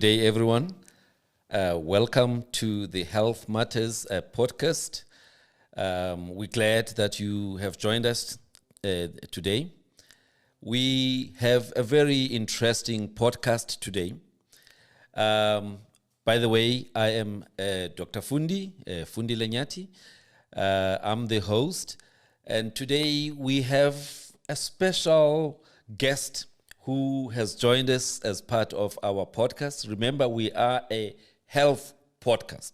Good day, everyone. Welcome to the Health Matters podcast. We're glad that you have joined us today. We have a very interesting podcast today. By the way, I am Dr. Fundi Lenyati. I'm the host. And today we have a special guest who has joined us as part of our podcast. Remember, we are a health podcast.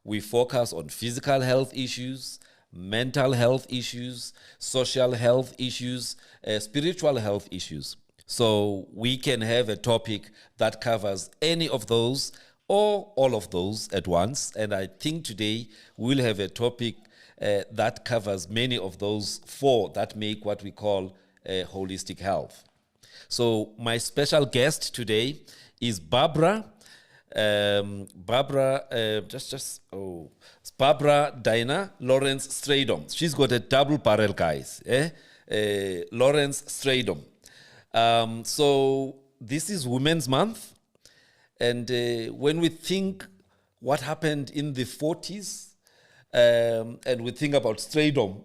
We focus on physical health issues, mental health issues, social health issues, spiritual health issues. So we can have a topic that covers any of those or all of those at once. And I think today we'll have a topic that covers many of those four that make what we call holistic health. So my special guest today is Barbara. It's Barbara Dinah Lawrence Strydom. She's got a double barrel, guys. Lawrence Strydom. So this is Women's Month. And when we think what happened in the 40s, and we think about Strydom,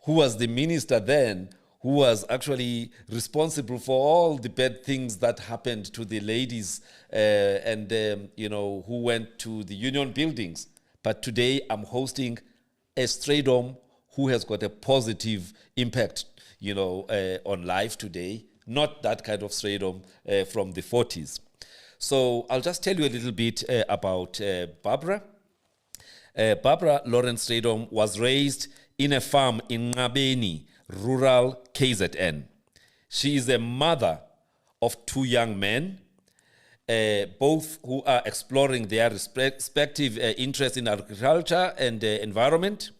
who was the minister then, who was actually responsible for all the bad things that happened to the ladies who went to the union buildings. But today I'm hosting a Strydom who has got a positive impact, on life today, not that kind of Strydom from the 40s. So I'll just tell you a little bit about Barbara. Barbara Lawrence Strydom was raised in a farm in Ngabeni, rural KZN. She is a mother of two young men, both who are exploring their respective interests in agriculture and environment.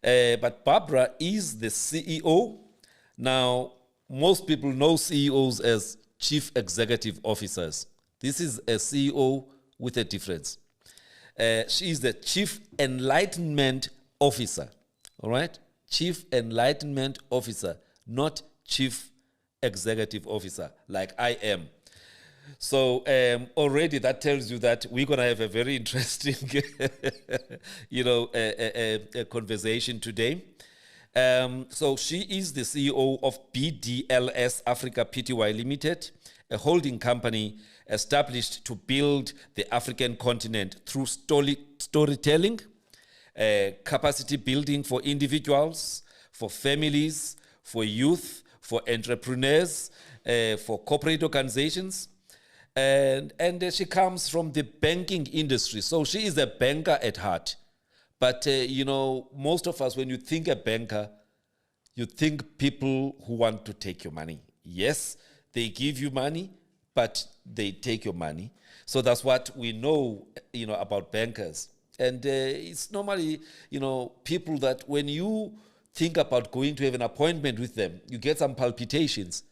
But Barbara is the CEO. Now, most people know CEOs as Chief Executive Officers. This is a CEO with a difference. She is the Chief Enlightenment Officer, all right? Chief Enlightenment Officer, not Chief Executive Officer, like I am. So already that tells you that we're going to have a very interesting, a conversation today. So she is the CEO of BDLS Africa Pty Limited, a holding company established to build the African continent through storytelling, capacity building for individuals, for families, for youth, for entrepreneurs, for corporate organizations. And she comes from the banking industry. So she is a banker at heart. But, most of us, when you think a banker, you think people who want to take your money. Yes, they give you money, but they take your money. So that's what we know, about bankers. And it's normally, people that when you think about going to have an appointment with them, you get some palpitations.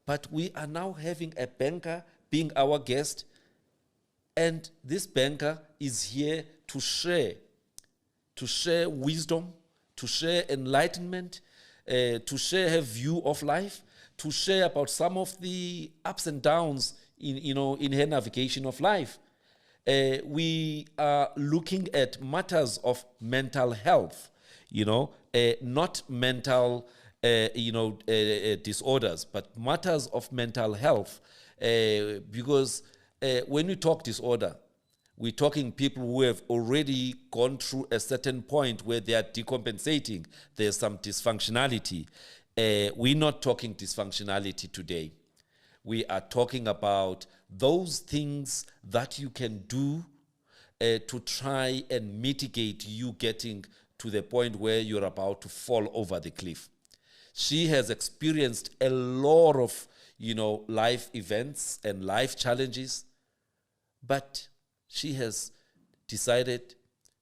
But we are now having a banker being our guest. And this banker is here to share wisdom, to share enlightenment, to share her view of life, to share about some of the ups and downs in her navigation of life. We are looking at matters of mental health, not mental, disorders, but matters of mental health. Because when we talk disorder, we're talking people who have already gone through a certain point where they are decompensating. There's some dysfunctionality. We're not talking dysfunctionality today. We are talking about those things that you can do to try and mitigate you getting to the point where you're about to fall over the cliff. She has experienced a lot of, life events and life challenges, but she has decided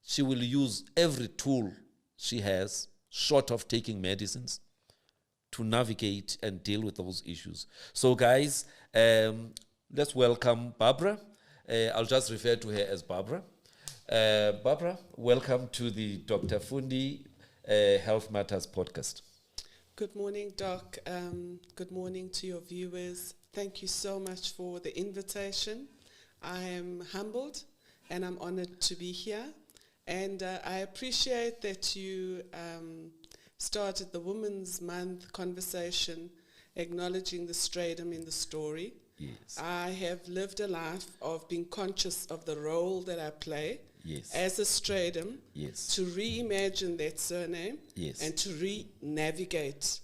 she will use every tool she has, short of taking medicines, to navigate and deal with those issues. So guys, let's welcome Barbara. I'll just refer to her as Barbara. Barbara, welcome to the Dr. Fundi Health Matters podcast. Good morning, Doc. Good morning to your viewers. Thank you so much for the invitation. I am humbled and I'm honored to be here. And I appreciate that you started the Women's Month conversation acknowledging the Strydom in the story. Yes. I have lived a life of being conscious of the role that I play as a Strydom, to reimagine that surname and to re-navigate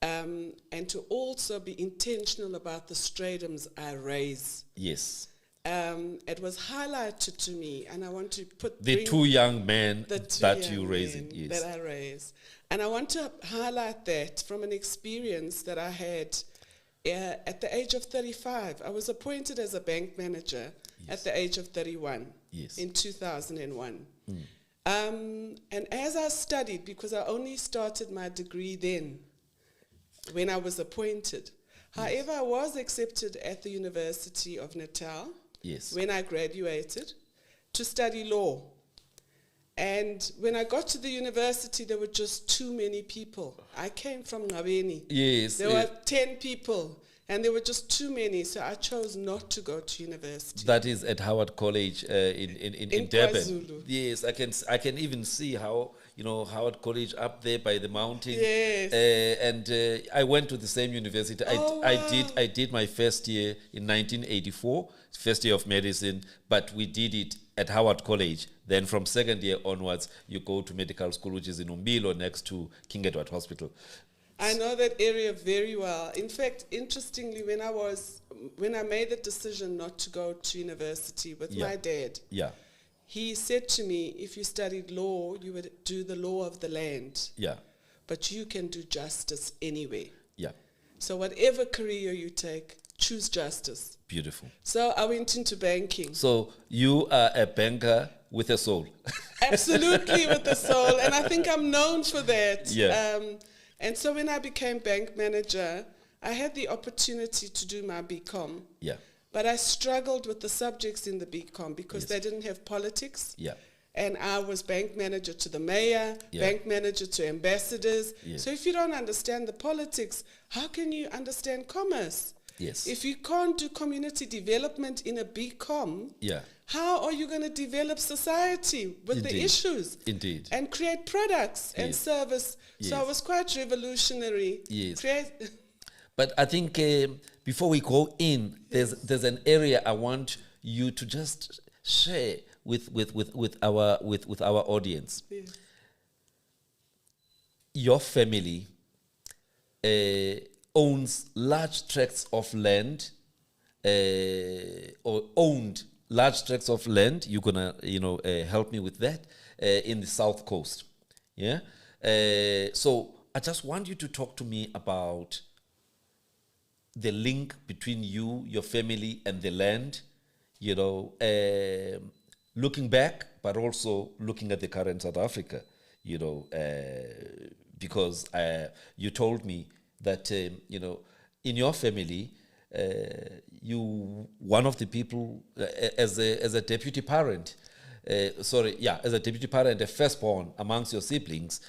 and to also be intentional about the Strydoms I raise. Yes. It was highlighted to me, and I want to put the two young men that you raised. That I raised. And I want to highlight that from an experience that I had at the age of 35. I was appointed as a bank manager at the age of 31 in 2001. And as I studied, because I only started my degree then, when I was appointed. However, I was accepted at the University of Natal when I graduated to study law. And when I got to the university, there were just too many people. I came from Ngabeni. There were 10 people, and there were just too many, so I chose not to go to university. That is at Howard College in Durban. KwaZulu. Yes, I can even see how, Howard College up there by the mountain. Yes. And I went to the same university. I did my first year in 1984, first year of medicine, but we did it at Howard College. Then from second year onwards, you go to medical school, which is in Umbilo, next to King Edward Hospital. I know that area very well. In fact, interestingly, when I made the decision not to go to university with my dad, he said to me, if you studied law, you would do the law of the land. But you can do justice anyway. So whatever career you take, choose justice. Beautiful. So I went into banking. So you are a banker with a soul. Absolutely, with a soul. And I think I'm known for that. And so when I became bank manager, I had the opportunity to do my BCom. But I struggled with the subjects in the BCom because they didn't have politics. And I was bank manager to the mayor, bank manager to ambassadors. So if you don't understand the politics, how can you understand commerce? If you can't do community development in a BCom, how are you going to develop society with the issues? And create products and service. So it was quite revolutionary. But I think before we go in, there's an area I want you to just share with our audience. Your family owns large tracts of land, or owned large tracts of land. You're gonna, help me with that in the South Coast. So I just want you to talk to me about the link between you, your family, and the land. Looking back, but also looking at the current South Africa. Because you told me that in your family, you one of the people as a deputy parent, as a deputy parent, a firstborn amongst your siblings,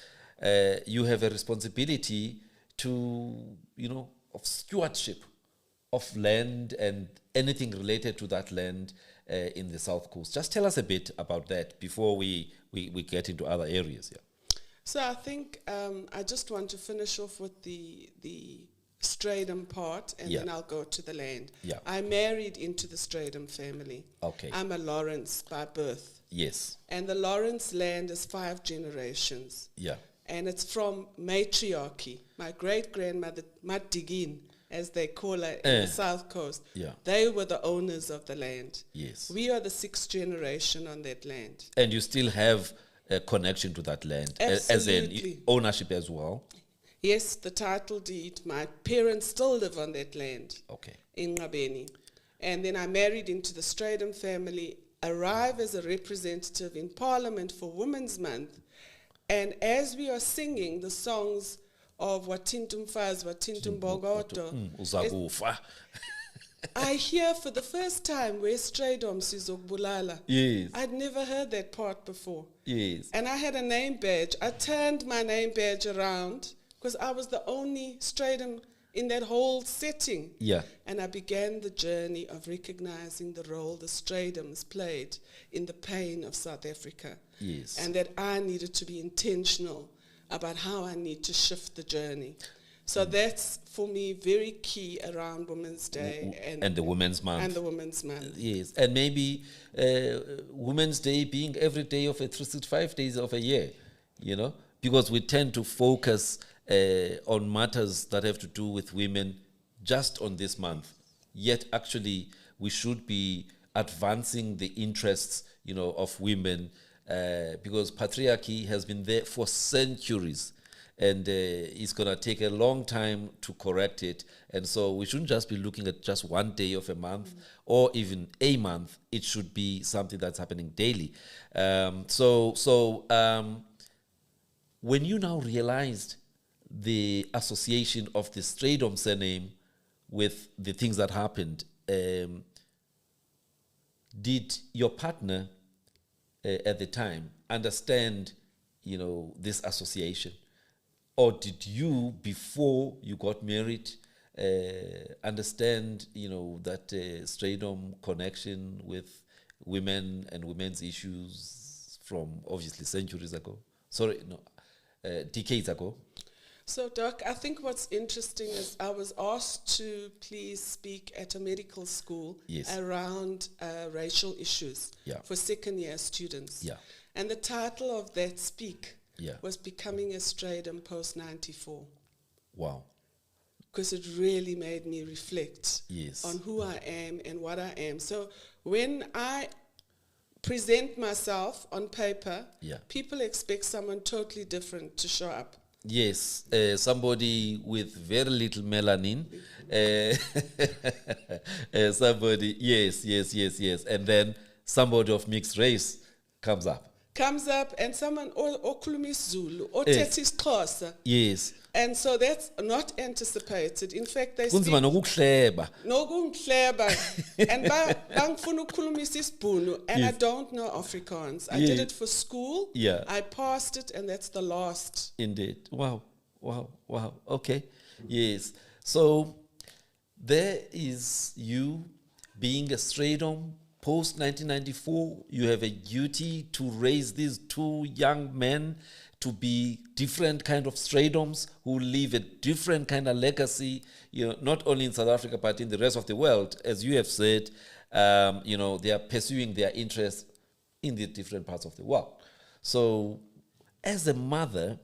you have a responsibility to of stewardship of land and anything related to that land in the South Coast. Just tell us a bit about that before we get into other areas. So I think I just want to finish off with the Strydom part, and then I'll go to the land. I married into the Strydom family. I'm a Lawrence by birth. And the Lawrence land is 5 generations. And it's from matriarchy. My great-grandmother, Madigin, as they call her in the South Coast, they were the owners of the land. We are the 6th generation on that land. And you still have a connection to that land, as in ownership as well? Yes, the title deed. My parents still live on that land in Ngabeni. And then I married into the Strydom family, arrive as a representative in Parliament for Women's Month. And as we are singing the songs of Watintum Faz, Watintum Bogoto, I hear for the first time where Strydom Sizokbulala. I'd never heard that part before. And I had a name badge. I turned my name badge around because I was the only Strydom in that whole setting. Yeah. And I began the journey of recognizing the role the Strydoms played in the pain of South Africa. Yes. And that I needed to be intentional about how I need to shift the journey. So that's, for me, very key around Women's Day. And the Women's Month. And the Women's Month. Yes. And maybe Women's Day being every day of 365 days of a year, you know, because we tend to focus on matters that have to do with women just on this month. Yet, actually, we should be advancing the interests, you know, of women, because patriarchy has been there for centuries, and it's going to take a long time to correct it. And so we shouldn't just be looking at just one day of a month or even a month. It should be something that's happening daily. When you now realized the association of the Strydom surname with the things that happened, did your partner at the time understand, you know, this association? Or did you, before you got married, understand, you know, that Strydom connection with women and women's issues from obviously centuries ago? Decades ago. So, Doc, I think what's interesting is I was asked to please speak at a medical school around racial issues for second-year students. Yeah. And the title of that speak Yeah. was Becoming a Strydom Post-94. Wow. Because it really made me reflect Yes. on who I am and what I am. So when I present myself on paper, people expect someone totally different to show up. Yes, somebody with very little melanin. Somebody, yes. And then somebody of mixed race comes up. And someone okhuluma isiZulu, othetha isiXhosa. Yes. And so that's not anticipated. In fact, they speak nokungihleba. And bangifuna ukukhulumisa isiBhunu, and I don't know Afrikaans. I did it for school. Yeah. I passed it, and that's the last. Indeed. Wow. Okay. Yes. So there is you being a Strydom. Post-1994, you have a duty to raise these two young men to be different kind of Strydoms who leave a different kind of legacy, you know, not only in South Africa, but in the rest of the world. As you have said, you know, they are pursuing their interests in the different parts of the world. So as a mother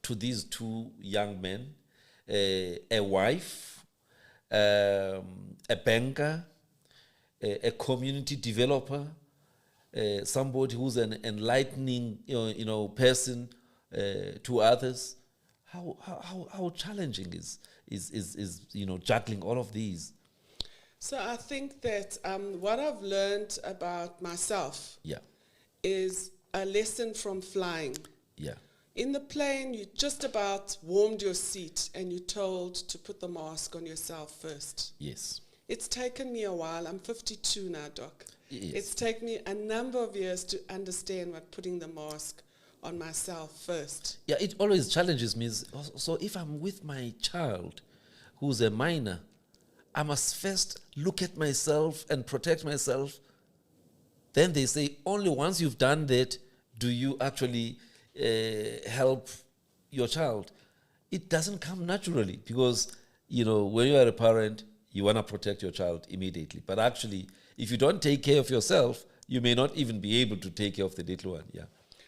to these two young men, a wife, a banker, a community developer, somebody who's an enlightening, you know, person to others. How challenging is you know, juggling all of these? So I think that what I've learned about myself is a lesson from flying. Yeah. In the plane, you just about warmed your seat and you're told to put the mask on yourself first. Yes. It's taken me a while. I'm 52 now, Doc. Yes. It's taken me a number of years to understand what putting the mask on myself first. Yeah, it always challenges me. So if I'm with my child who's a minor, I must first look at myself and protect myself. Then they say, only once you've done that do you actually help your child. It doesn't come naturally because, you know, when you are a parent, you want to protect your child immediately. But actually, if you don't take care of yourself, you may not even be able to take care of the little one. Yeah.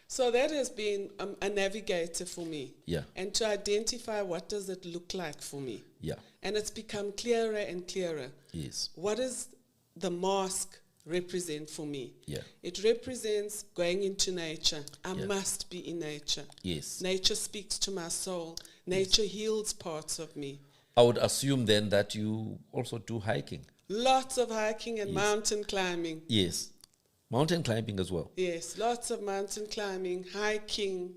So that has been a navigator for me. Yeah. And to identify what does it look like for me. Yeah. And it's become clearer and clearer. Yes. What does the mask represent for me? Yeah. It represents going into nature. I must be in nature. Yes. Nature speaks to my soul. Nature heals parts of me. I would assume then that you also do hiking. Lots of hiking and mountain climbing. Yes. Mountain climbing as well. Yes, lots of mountain climbing, hiking,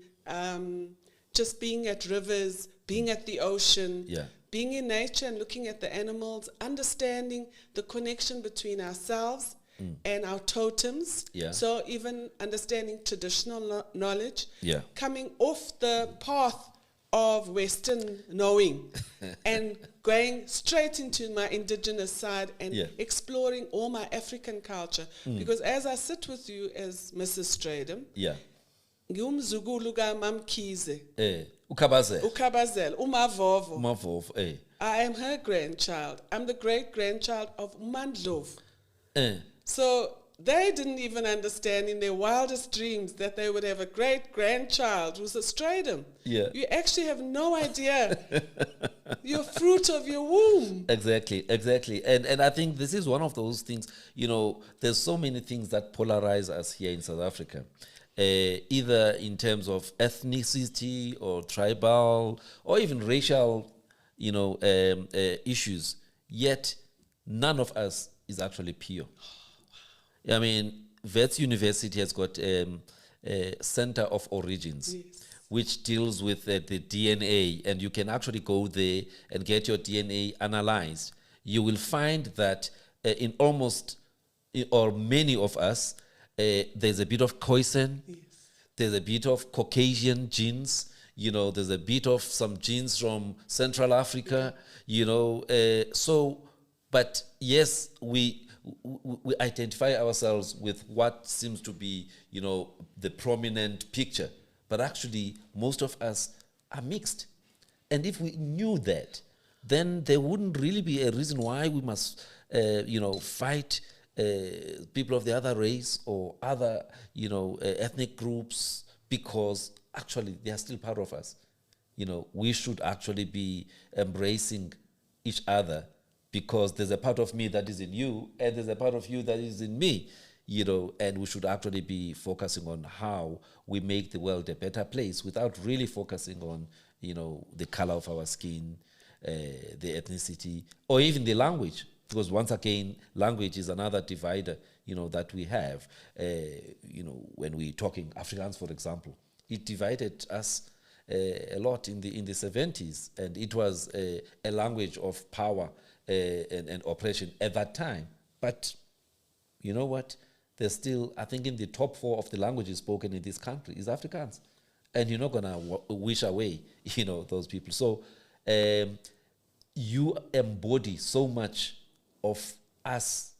just being at rivers, being at the ocean, being in nature and looking at the animals, understanding the connection between ourselves and our totems. Yeah. So even understanding traditional knowledge, Yeah. coming off the path of Western knowing and going straight into my indigenous side and exploring all my African culture. Because as I sit with you as Mrs. Strydom, ngumzukulu kaMamkhize, Ukhabazela, umavovo. I am her grandchild. I'm the great-grandchild of Mandlovu. So they didn't even understand in their wildest dreams that they would have a great-grandchild who's a Strydom. You actually have no idea. You're fruit of your womb. Exactly. And I think this is one of those things, there's so many things that polarize us here in South Africa. Either in terms of ethnicity or tribal or even racial, issues. Yet none of us is actually pure. I mean, Wits University has got a Center of Origins, which deals with the DNA, and you can actually go there and get your DNA analyzed. You will find that in almost, or many of us, there's a bit of Khoisan, there's a bit of Caucasian genes, there's a bit of some genes from Central Africa, but yes, we identify ourselves with what seems to be, the prominent picture. But actually, most of us are mixed. And if we knew that, then there wouldn't really be a reason why we must, fight people of the other race or other, ethnic groups, because actually they are still part of us. We should actually be embracing each other, because there's a part of me that is in you and there's a part of you that is in me, and we should actually be focusing on how we make the world a better place without really focusing on, the color of our skin, the ethnicity, or even the language. Because once again, language is another divider, that we have. When we're talking Afrikaans, for example, it divided us a lot in the 70s, and it was a language of power and oppression at that time. But you know what? There's still, I think, in the top 4 of the languages spoken in this country is Afrikaans, and you're not gonna wish away, those people. So you embody so much of us,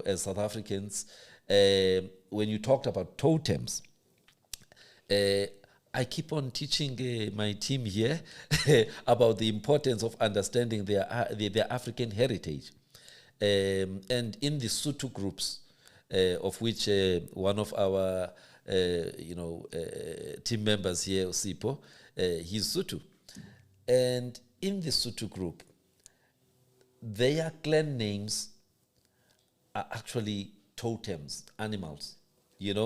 as South Africans. When you talked about totems, I keep on teaching my team here about the importance of understanding their African heritage. And in the Sotho groups, of which one of our team members here, Sipo, he's Sotho. And in the Sotho group, their clan names are actually totems, animals. They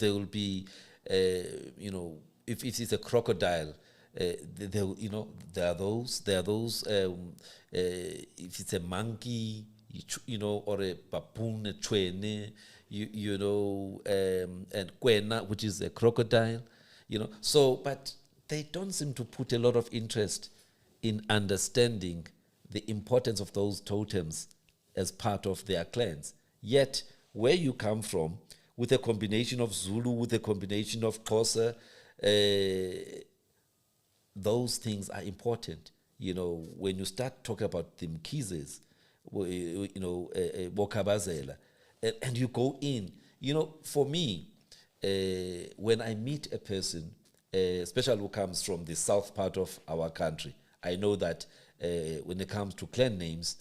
will be, if it's a crocodile, there are those. If it's a monkey, or a baboon, a chwene, and kwena, which is a crocodile, So, but they don't seem to put a lot of interest in understanding the importance of those totems as part of their clans. Yet, where you come from, with a combination of Zulu, with a combination of Xhosa, those things are important. When you start talking about the Mkhizes, Bokhabazela, and you go in, for me, when I meet a person, especially who comes from the south part of our country, I know that when it comes to clan names,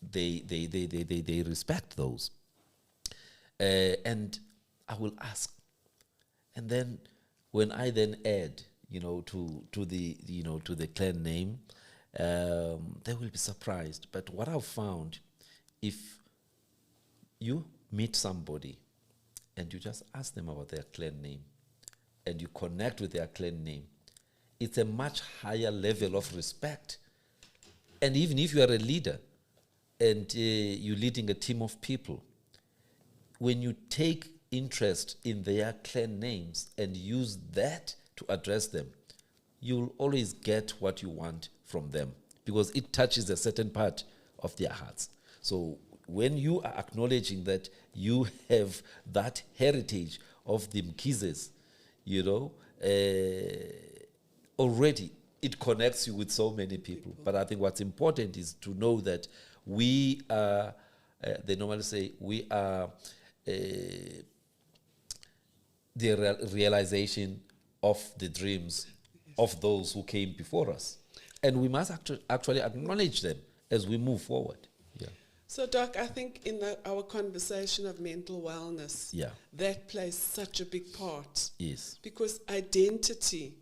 they respect those. And I will ask. And then when I then add, to the clan name, they will be surprised. But what I've found, if you meet somebody and you just ask them about their clan name and you connect with their clan name, it's a much higher level of respect. And even if you are a leader and you're leading a team of people, when you take interest in their clan names and use that to address them, you'll always get what you want from them, because it touches a certain part of their hearts. So when you are acknowledging that you have that heritage of the Mkhizes, already it connects you with so many people. But I think what's important is to know that we are, they normally say, we are the realization of the dreams of those who came before us. And we must actually acknowledge them as we move forward. Yeah. So, Doc, I think in our conversation of mental wellness, that plays such a big part. Yes. Because identity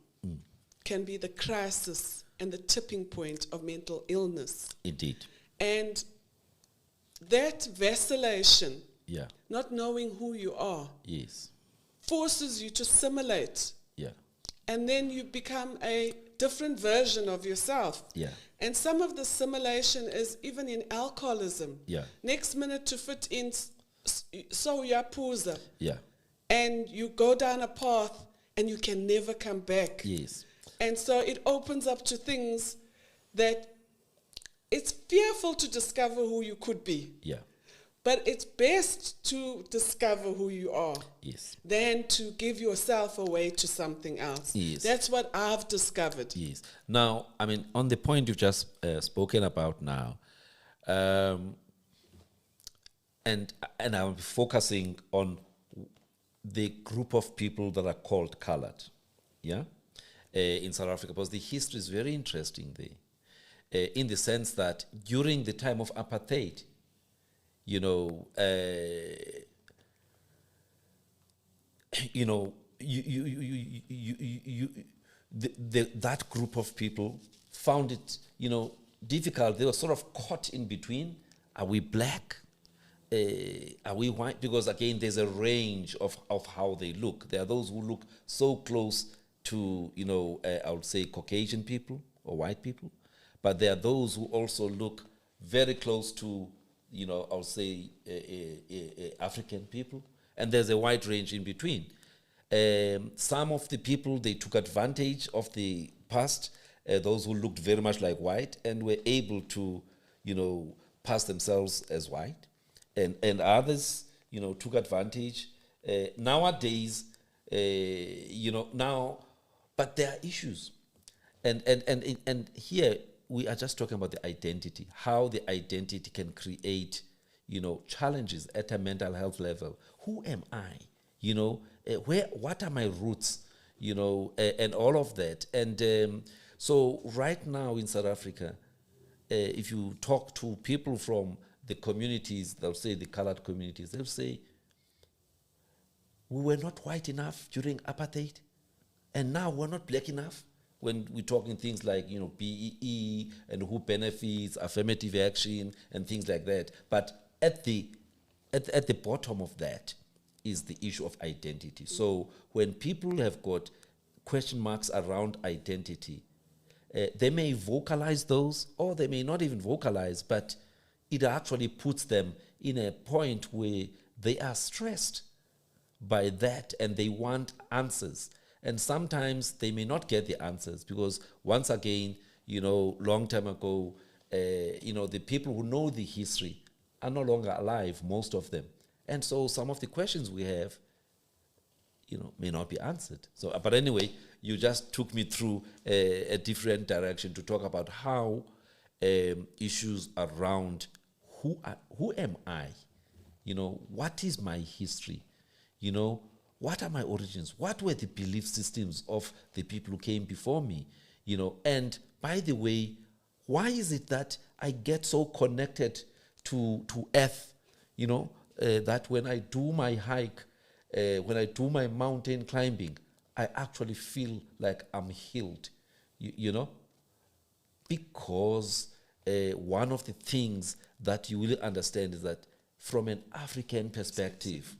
can be the crisis and the tipping point of mental illness. Indeed. And that vacillation, not knowing who you are, yes, forces you to simulate. Yeah. And then you become a different version of yourself. Yeah. And some of the simulation is even in alcoholism. Yeah. Next minute to fit in, so yapuza. Yeah. And you go down a path and you can never come back. Yes. And so it opens up to things that it's fearful to discover who you could be. Yeah. But it's best to discover who you are, yes, than to give yourself away to something else. Yes. That's what I've discovered. Yes. Now, I mean, on the point you've just spoken about now, and I'm focusing on the group of people that are called colored, in South Africa, because the history is very interesting there, in the sense that during the time of apartheid, that group of people found it, difficult. They were sort of caught in between. Are we black? Are we white? Because again, there's a range of how they look. There are those who look so close to, I would say Caucasian people or white people, but there are those who also look very close to, I would say African people, and there's a wide range in between. Some of the people, they took advantage of the past, those who looked very much like white and were able to, pass themselves as white, and others, took advantage. Nowadays, but there are issues, and here we are just talking about the identity, how the identity can create, challenges at a mental health level. Who am I? What are my roots? And all of that. And so right now in South Africa, if you talk to people from the communities, they'll say the colored communities, they'll say, we were not white enough during apartheid, and now we're not black enough. When we're talking things like, BEE and who benefits, affirmative action, and things like that. But at the bottom of that is the issue of identity. So when people have got question marks around identity, they may vocalize those, or they may not even vocalize, but it actually puts them in a point where they are stressed by that and they want answers. And sometimes they may not get the answers because, once again, long time ago, the people who know the history are no longer alive, most of them. And so some of the questions we have, may not be answered. So, but anyway, you just took me through a different direction to talk about how issues around who am I? What is my history? What are my origins? What were the belief systems of the people who came before me? And by the way, why is it that I get so connected to earth? That when I do my hike, when I do my mountain climbing, I actually feel like I'm healed. Because one of the things that you will understand is that from an African perspective,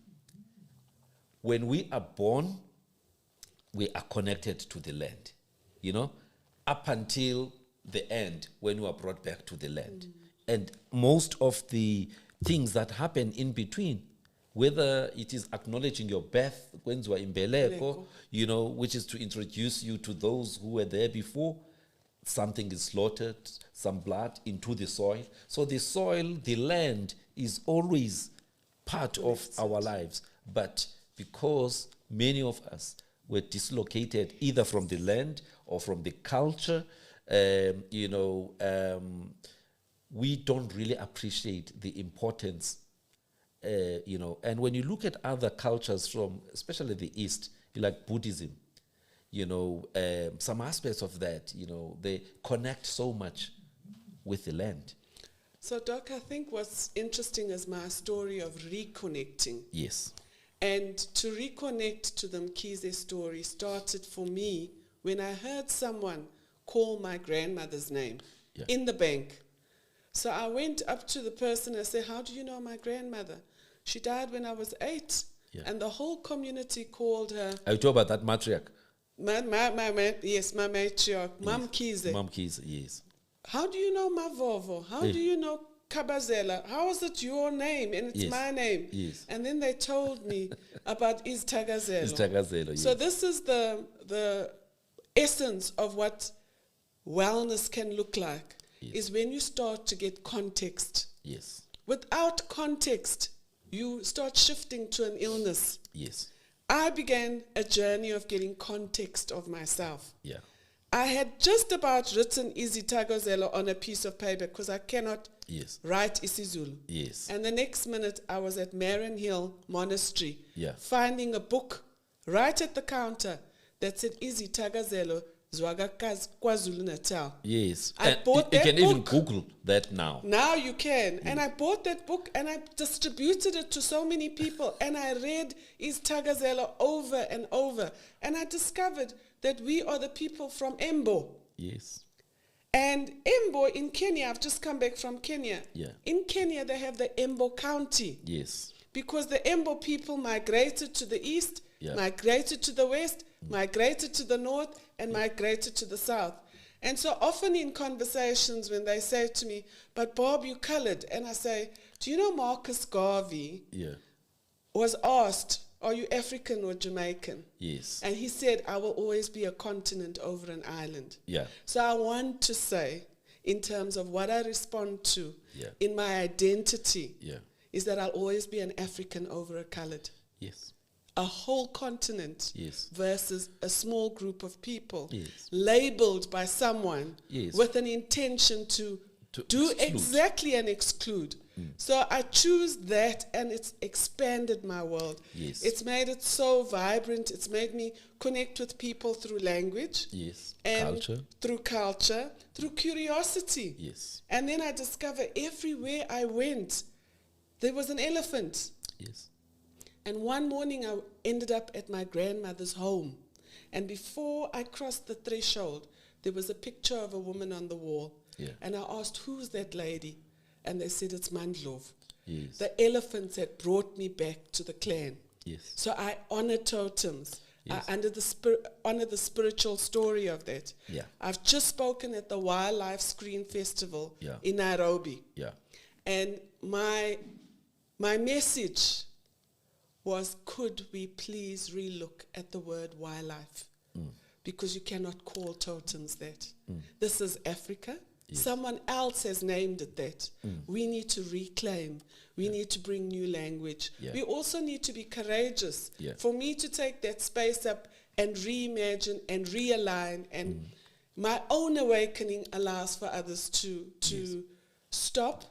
when we are born, we are connected to the land, up until the end when we are brought back to the land. And most of the things that happen in between, whether it is acknowledging your birth, when you are in Beleko, which is to introduce you to those who were there before, something is slaughtered, some blood into the soil. So the soil, the land is always part of our lives. But because many of us were dislocated either from the land or from the culture, we don't really appreciate the importance, and when you look at other cultures from, especially the East, like Buddhism, some aspects of that, they connect so much with the land. So, Doc, I think what's interesting is my story of reconnecting. Yes. And to reconnect to the Mkhize story started for me when I heard someone call my grandmother's name in the bank. So I went up to the person and said, "How do you know my grandmother? She died when I was 8. Yeah. And the whole community called her." Are you talking about that matriarch? Yes, my matriarch, yes. Mam Mkhize. Mam Mkhize, yes. "How do you know Mavovo? How do you know Kabazela? How is it your name and it's my name?" Yes. And then they told me about Izithakazelo. Izithakazelo, yes. So this is the essence of what wellness can look like, is when you start to get context. Yes. Without context, you start shifting to an illness. Yes. I began a journey of getting context of myself. Yeah. I had just about written Izithakazelo on a piece of paper because I cannot write isiZulu. Yes. And the next minute I was at Marin Hill Monastery finding a book right at the counter that said Izithakazelo Zwagakazi KwaZulu Natal. Yes. I bought that book. You can even Google that now. Now you can. And I bought that book and I distributed it to so many people, and I read Izithakazelo over and over, and I discovered that we are the people from Embo. Yes. And Embo in Kenya, I've just come back from Kenya. Yeah. In Kenya, they have the Embo County. Yes. Because the Embo people migrated to the east, migrated to the west, migrated to the north, and migrated to the south. And so often in conversations when they say to me, "But Bob, you colored," and I say, "Do you know Marcus Garvey was asked, 'Are you African or Jamaican?' Yes. And he said, 'I will always be a continent over an island.'" Yeah. So I want to say, in terms of what I respond to in my identity, is that I'll always be an African over a colored. Yes. A whole continent versus a small group of people labeled by someone with an intention to do exclude. Exactly and exclude. So I choose that, and it's expanded my world. Yes. It's made it so vibrant. It's made me connect with people through language. Yes. And through culture, through curiosity. Yes. And then I discover everywhere I went, there was an elephant. Yes. And one morning I ended up at my grandmother's home. And before I crossed the threshold, there was a picture of a woman on the wall. Yeah. And I asked, "Who's that lady?" And they said, "It's Mandlov." Yes. The elephants had brought me back to the clan. Yes. So I honor totems. Yes. I honor the spiritual story of that. Yeah. I've just spoken at the Wildlife Screen Festival in Nairobi. Yeah. And my message was, could we please relook at the word wildlife? Because you cannot call totems that. This is Africa. Yes. Someone else has named it that. We need to reclaim. We need to bring new language. We also need to be courageous. For me to take that space up and reimagine and realign, and my own awakening allows for others to stop,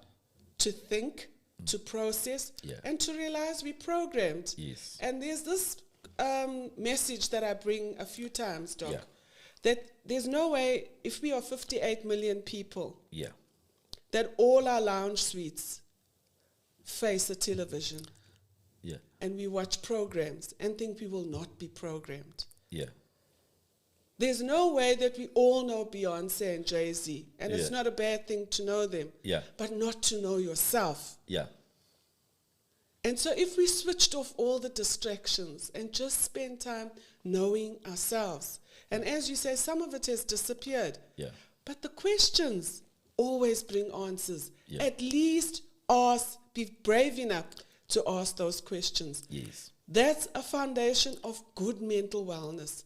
to think, to process, and to realize we programmed. Yes. And there's this message that I bring a few times, Doc, that there's no way, if we are 58 million people, that all our lounge suites face a television and we watch programs and think we will not be programmed. There's no way that we all know Beyonce and Jay-Z, and it's not a bad thing to know them, but not to know yourself. And so if we switched off all the distractions and just spend time knowing ourselves, and as you say, some of it has disappeared, but the questions always bring answers. At least be brave enough to ask those questions. That's a foundation of good mental wellness.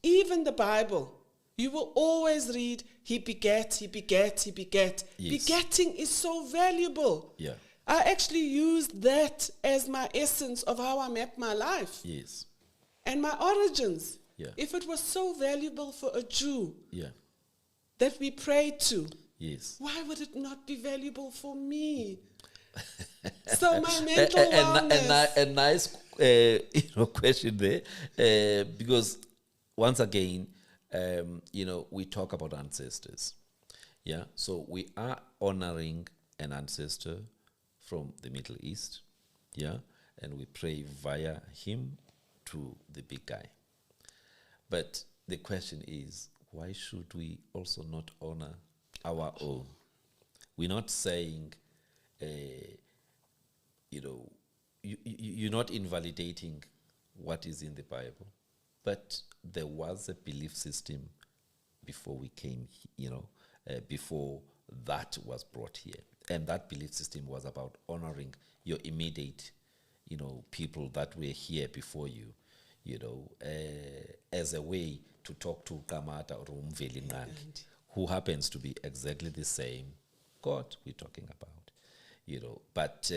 Even the Bible, you will always read, he begat, he begat, he begat. Begatting is so valuable. I actually use that as my essence of how I map my life. And my origins. Yeah. If it was so valuable for a Jew Yeah. that we prayed to, Yes. why would it not be valuable for me? So my mental wellness. A nice question there, because once again, we talk about ancestors. Yeah, so we are honoring an ancestor from the Middle East. Yeah, and we pray via him to the big guy. But the question is, why should we also not honor our own? We're not saying, you're not invalidating what is in the Bible, but there was a belief system before we came, before that was brought here. And that belief system was about honoring your immediate, people that were here before you, as a way to talk to Kamata or Umveli Ngangi, who happens to be exactly the same God we're talking about, But,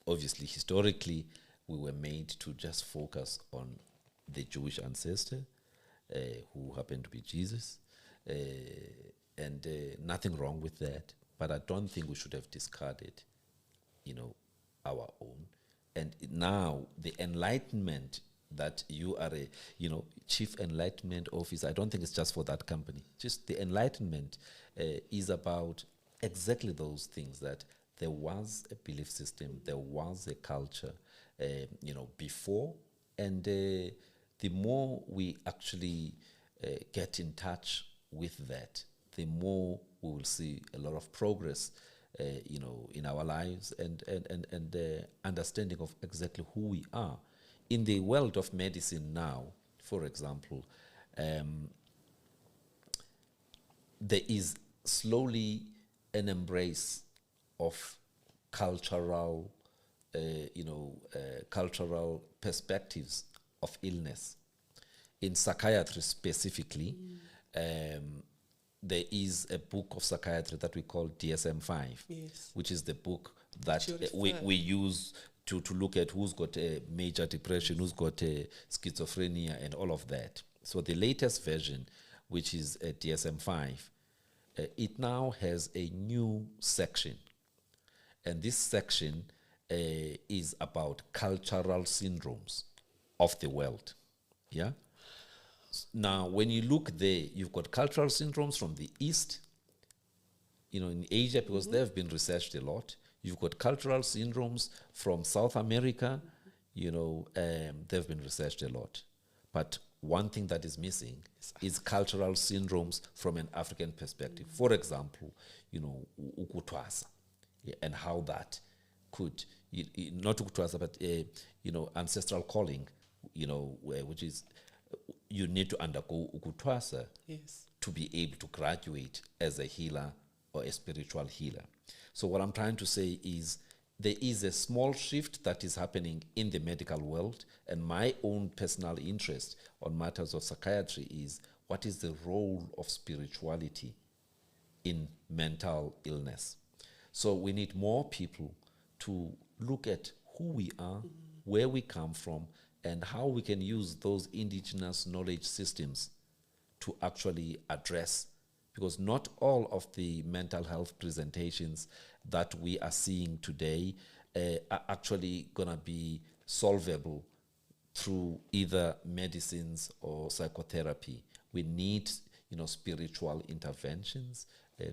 obviously, historically, we were made to just focus on the Jewish ancestor, who happened to be Jesus, and nothing wrong with that. But I don't think we should have discarded, our own. And now the enlightenment that you are a, chief enlightenment officer, I don't think it's just for that company. Just the enlightenment is about exactly those things, that there was a belief system, there was a culture, before, and the more we actually get in touch with that, the more we will see a lot of progress, in our lives, and understanding of exactly who we are. In the world of medicine now, for example, there is slowly an embrace of cultural perspectives of illness. In psychiatry specifically, there is a book of psychiatry that we call DSM-5, Yes. which is the book that we use to look at who's got a major depression, who's got a schizophrenia, and all of that. So the latest version, which is a DSM-5, it now has a new section. And this section is about cultural syndromes of the world. Yeah? Now, when you look there, you've got cultural syndromes from the East, in Asia, because they've been researched a lot. You've got cultural syndromes from South America, they've been researched a lot. But one thing that is missing is cultural syndromes from an African perspective. For example, ukutwasa, and how that could, not ukutwasa, but, ancestral calling, which is, you need to undergo ukutwasa, Yes. to be able to graduate as a healer or a spiritual healer. So what I'm trying to say is there is a small shift that is happening in the medical world, and my own personal interest on matters of psychiatry is, what is the role of spirituality in mental illness? So we need more people to look at who we are, where we come from, and how we can use those indigenous knowledge systems to actually address, because not all of the mental health presentations that we are seeing today are actually going to be solvable through either medicines or psychotherapy. We need, spiritual interventions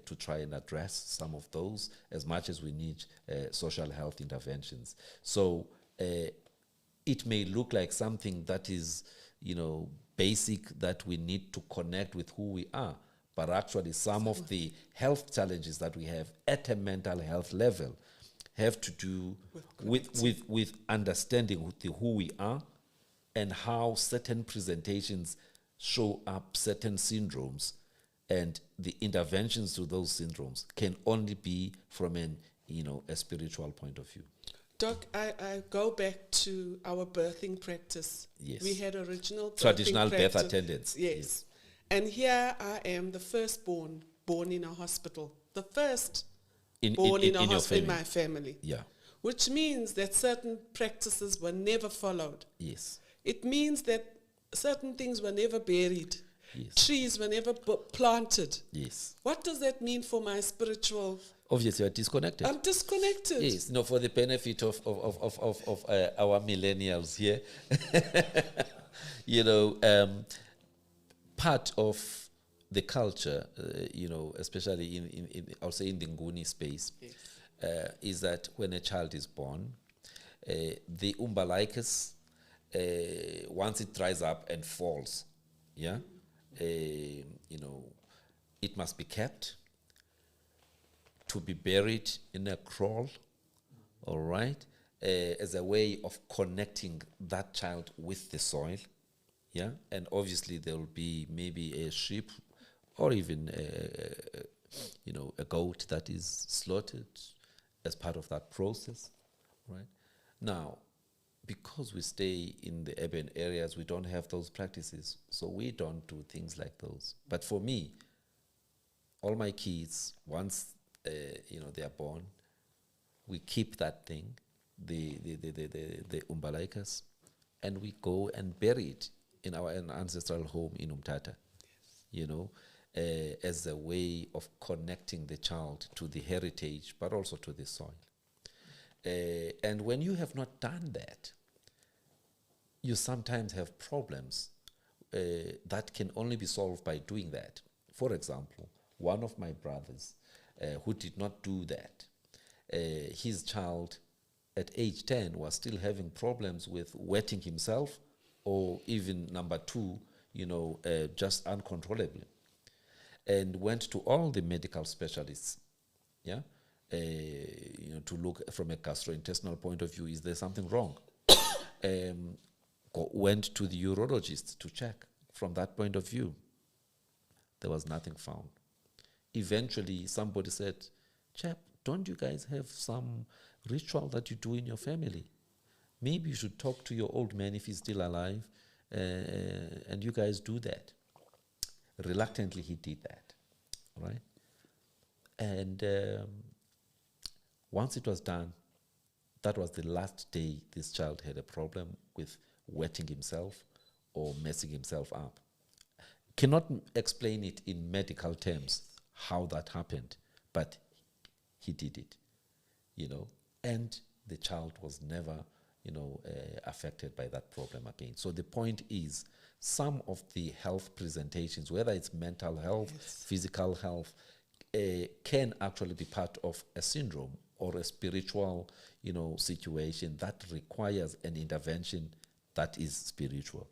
to try and address some of those, as much as we need social health interventions. So it may look like something that is, basic, that we need to connect with who we are, but actually some of the health challenges that we have at a mental health level have to do with understanding who we are, and how certain presentations show up certain syndromes, and the interventions to those syndromes can only be from a spiritual point of view. Doc, I go back to our birthing practice. Yes. We had original Traditional birth birth attendants. Yes. And here I am, the firstborn, born in a hospital. The first born in a hospital in my family. Yeah. Which means that certain practices were never followed. Yes. It means that certain things were never buried. Yes. Trees were never planted. Yes. What does that mean for my spiritual? Obviously, you are disconnected. I'm disconnected. Yes. No, for the benefit of our millennials here, part of the culture, especially in I'll say in the Nguni space, Yes. is that when a child is born, the umbilicus, once it dries up and falls, it must be kept to be buried in a crawl, all right, as a way of connecting that child with the soil, and obviously there will be maybe a sheep or even a goat that is slaughtered as part of that process, right? Now, because we stay in the urban areas, we don't have those practices, so we don't do things like those. But for me, all my kids, once they are born, we keep that thing, the umbilicus, and we go and bury it in our ancestral home in Umtata, as a way of connecting the child to the heritage, but also to the soil. And when you have not done that, you sometimes have problems that can only be solved by doing that. For example, one of my brothers who did not do that, his child at age 10 was still having problems with wetting himself, or even number two, just uncontrollably, and went to all the medical specialists, to look from a gastrointestinal point of view, is there something wrong? Went to the urologist to check from that point of view. There was nothing found. Eventually, somebody said, "Chap, don't you guys have some ritual that you do in your family? Maybe you should talk to your old man if he's still alive, and you guys do that." Reluctantly, he did that, right? And once it was done, that was the last day this child had a problem with wetting himself or messing himself up. Cannot explain it in medical terms how that happened, but he did it, and the child was never, affected by that problem again. So the point is, some of the health presentations, whether it's mental health, physical health, can actually be part of a syndrome or a spiritual, situation that requires an intervention that is spiritual.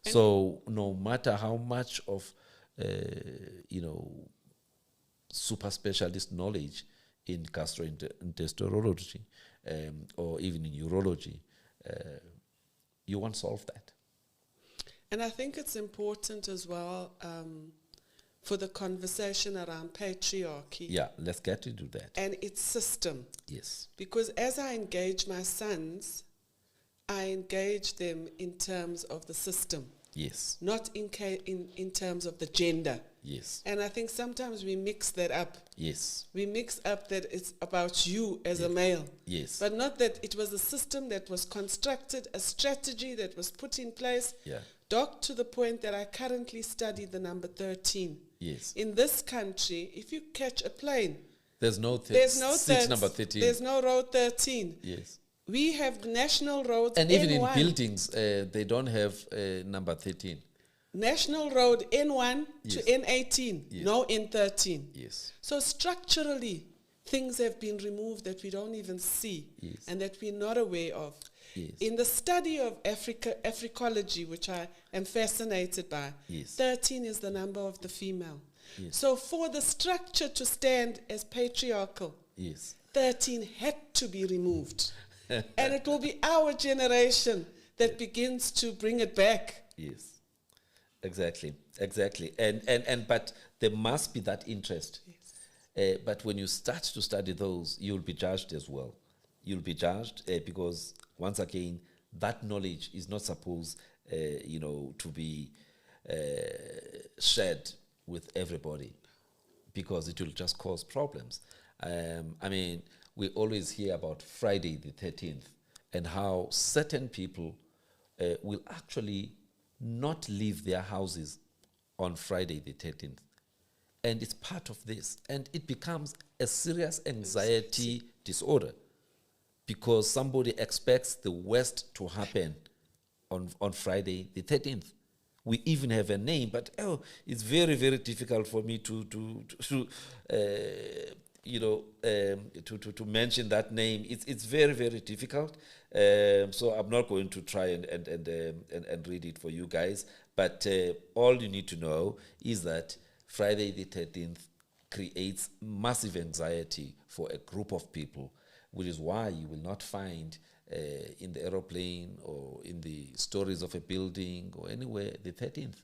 And so no matter how much of, super specialist knowledge in gastroenterology or even in urology, you won't solve that. And I think it's important as well for the conversation around patriarchy. Yeah, let's get into that. And its system. Yes. Because as I engage my sons, I engage them in terms of the system. Yes. Not in terms of the gender. Yes. And I think sometimes we mix that up. Yes. We mix up that it's about you as a male. Yes. But not that it was a system that was constructed, a strategy that was put in place. Yeah. Doc, to the point that I currently study the number 13. Yes. In this country, if you catch a plane, there's no seat number 13. There's no road 13. Yes. We have national roads, and even N1. in buildings, they don't have number 13. National road N1 to N18, Yes. no N13. Yes. So structurally, things have been removed that we don't even see and that we're not aware of. Yes. In the study of Africology, which I am fascinated by, 13 is the number of the female. Yes. So for the structure to stand as patriarchal, 13 had to be removed. And it will be our generation that begins to bring it back. Yes. Exactly. And but there must be that interest. Yes. But when you start to study those, you'll be judged as well. You'll be judged because, once again, that knowledge is not supposed, to be shared with everybody, because it will just cause problems. We always hear about Friday the 13th and how certain people will actually not leave their houses on Friday the 13th. And it's part of this. And it becomes a serious anxiety disorder because somebody expects the worst to happen on Friday the 13th. We even have a name, but it's very, very difficult for me to mention that name. It's very, very difficult. So I'm not going to try and read it for you guys. But all you need to know is that Friday the 13th creates massive anxiety for a group of people, which is why you will not find in the aeroplane or in the stories of a building or anywhere the 13th.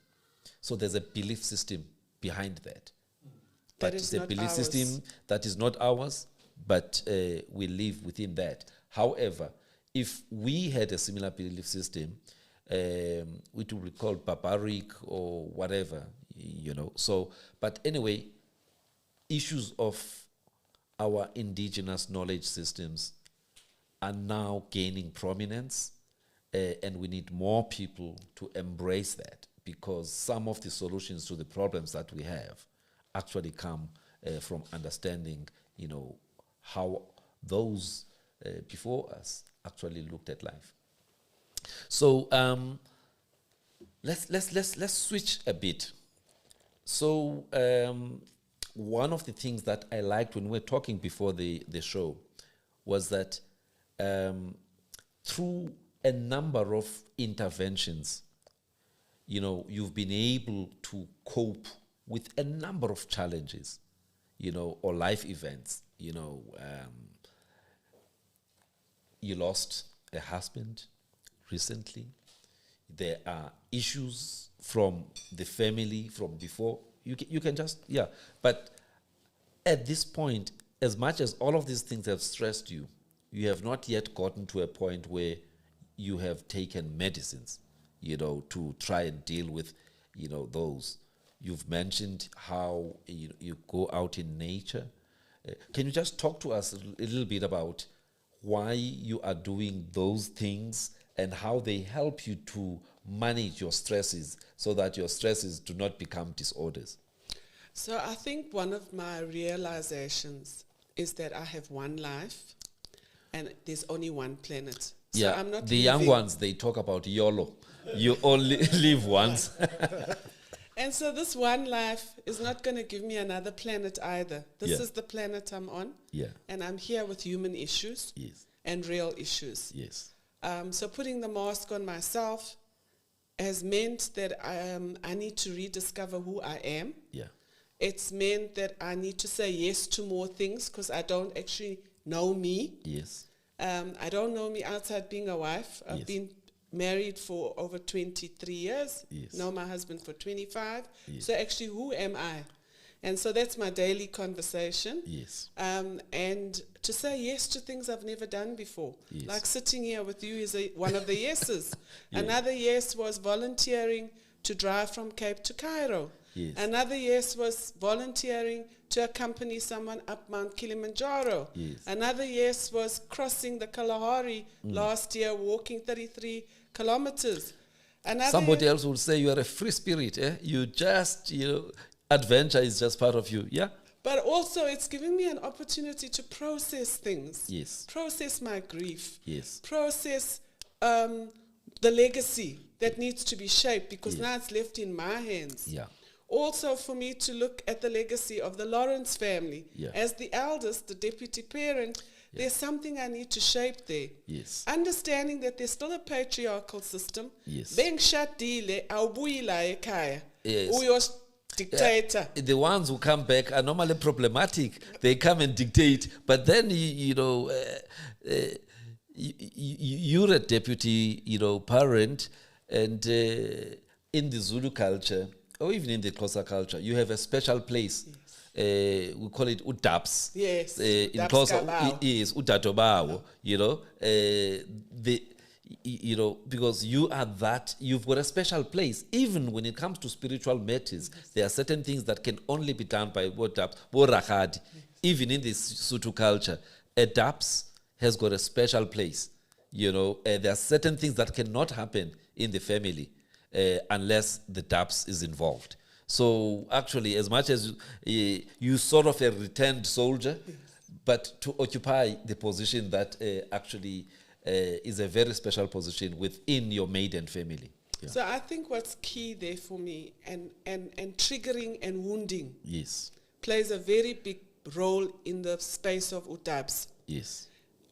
So there's a belief system behind that. But it's a belief system that is not ours, but we live within that. However, if we had a similar belief system, it would be called barbaric or whatever, So, but anyway, issues of our indigenous knowledge systems are now gaining prominence, and we need more people to embrace that because some of the solutions to the problems that we have actually come from understanding, how those before us actually looked at life. So let's switch a bit. So one of the things that I liked when we were talking before the show was that through a number of interventions, you've been able to cope with a number of challenges, or life events. You lost a husband recently. There are issues from the family from before. You can just, But at this point, as much as all of these things have stressed you, you have not yet gotten to a point where you have taken medicines, to try and deal with, those. You've mentioned how you go out in nature. Can you just talk to us a little bit about why you are doing those things and how they help you to manage your stresses so that your stresses do not become disorders? So I think one of my realizations is that I have one life and there's only one planet. So I'm not the young ones, they talk about YOLO. You only live once. And so this one life is not going to give me another planet either. This is the planet I'm on. Yeah. And I'm here with human issues and real issues. Yes. So putting the mask on myself has meant that I need to rediscover who I am. Yeah. It's meant that I need to say yes to more things because I don't actually know me. Yes. I don't know me outside being a wife. I've been married for over 23 years. Yes. Know my husband for 25. Yes. So actually, who am I? And so that's my daily conversation. Yes. And to say yes to things I've never done before. Yes. Like sitting here with you is one of the yeses. Yeah. Another yes was volunteering to drive from Cape to Cairo. Yes. Another yes was volunteering to accompany someone up Mount Kilimanjaro. Yes. Another yes was crossing the Kalahari last year, walking 33 kilometers. Somebody else would say you are a free spirit. You just, adventure is just part of you. Yeah. But also it's giving me an opportunity to process things. Yes. Process my grief. Yes. Process the legacy that needs to be shaped because now it's left in my hands. Yeah. Also for me to look at the legacy of the Lawrence family. Yeah. As the eldest, the deputy parent, there's something I need to shape there. Yes. Understanding that there's still a patriarchal system. Yes. Bengishadile awubuyela ekhaya. Yes. Uyos dictator. The ones who come back are normally problematic. They come and dictate, but then you're a deputy, parent, and in the Zulu culture, or even in the Xhosa culture, you have a special place. Yes. We call it udabs. Yes. In Xhosa, yes, udatobawo. Because you are that, you've got a special place. Even when it comes to spiritual matters, there are certain things that can only be done by udabs, borakadi. Even in this Sotho culture, a dabs has got a special place. There are certain things that cannot happen in the family. unless the DAPS is involved. So actually, as much as you sort of a returned soldier, but to occupy the position that actually is a very special position within your maiden family. Yeah. So I think what's key there for me, and triggering and wounding, Yes. plays a very big role in the space of UTABS. Yes.